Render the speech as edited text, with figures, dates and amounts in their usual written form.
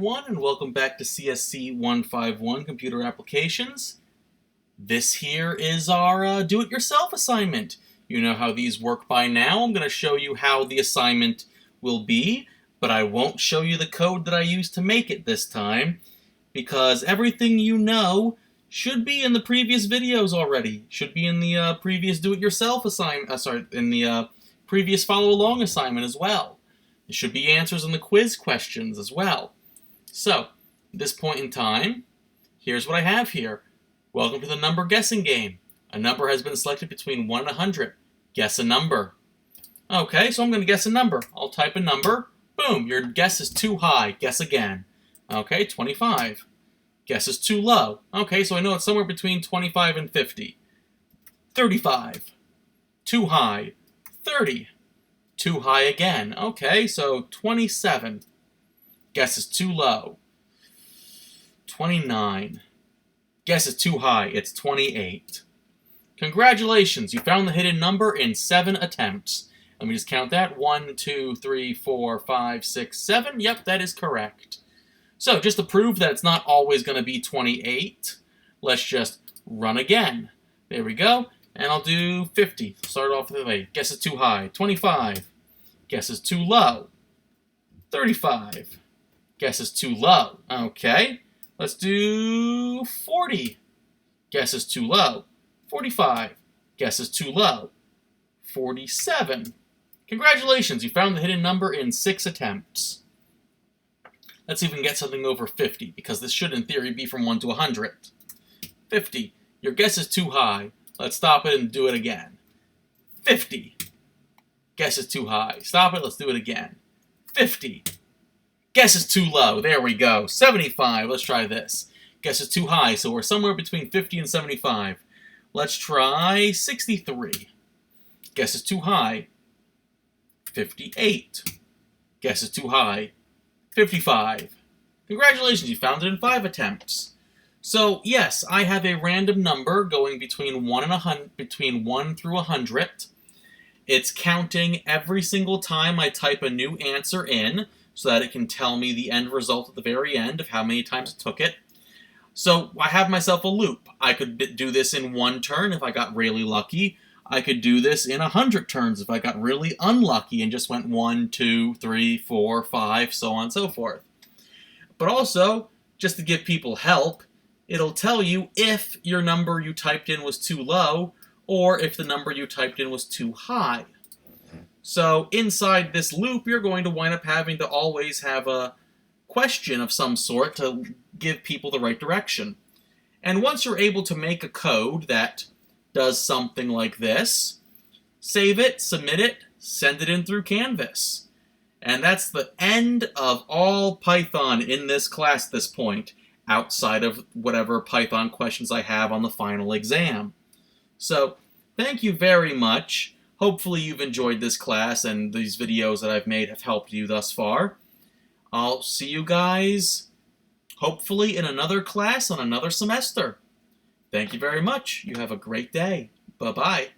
everyone, and welcome back to CSC 151 Computer Applications. This here is our do-it-yourself assignment. You know how these work by now. I'm going to show you how the assignment will be, but I won't show you the code that I used to make it this time, because everything you know should be in the previous videos already. Should be in the previous do-it-yourself assignment, in the previous follow-along assignment as well. There should be answers in the quiz questions as well. So, at this point in time, here's what I have here. Welcome to the number guessing game. A number has been selected between 1 and 100. Guess a number. Okay, so I'm going to guess a number. I'll type a number. Boom, your guess is too high. Guess again. Okay, 25. Guess is too low. Okay, so I know it's somewhere between 25 and 50. 35. Too high. 30. Too high again. Okay, so 27. Guess is too low. 29. Guess is too high. It's 28. Congratulations, you found the hidden number in 7 attempts. Let me just count that. 1, 2, 3, 4, 5, 6, 7. Yep, that is correct. So, just to prove that it's not always going to be 28, let's just run again. There we go. And I'll do 50. Start off with the way. Guess is too high. 25. Guess is too low. 35. Guess is too low. Okay. Let's do 40. Guess is too low. 45. Guess is too low. 47. Congratulations, you found the hidden number in 6 attempts. Let's even get something over 50, because this should, in theory, be from 1 to 100. 50. Your guess is too high. Let's stop it and do it again. 50. Guess is too high. Stop it, let's do it again. 50. Guess is too low. There we go. 75. Let's try this. Guess is too high, so we're somewhere between 50 and 75. Let's try 63. Guess is too high. 58. Guess is too high. 55. Congratulations, you found it in 5 attempts. So, yes, I have a random number going between 1 through 100. It's counting every single time I type a new answer in, so that it can tell me the end result at the very end of how many times it took it. So, I have myself a loop. I could do this in 1 turn if I got really lucky. I could do this in 100 turns if I got really unlucky and just went 1, 2, 3, 4, 5, so on and so forth. But also, just to give people help, it'll tell you if your number you typed in was too low, or if the number you typed in was too high. So inside this loop, you're going to wind up having to always have a question of some sort to give people the right direction. And once you're able to make a code that does something like this, save it, submit it, send it in through Canvas. And that's the end of all Python in this class at this point, outside of whatever Python questions I have on the final exam. So, thank you very much. Hopefully you've enjoyed this class and these videos that I've made have helped you thus far. I'll see you guys, hopefully, in another class on another semester. Thank you very much. You have a great day. Bye-bye.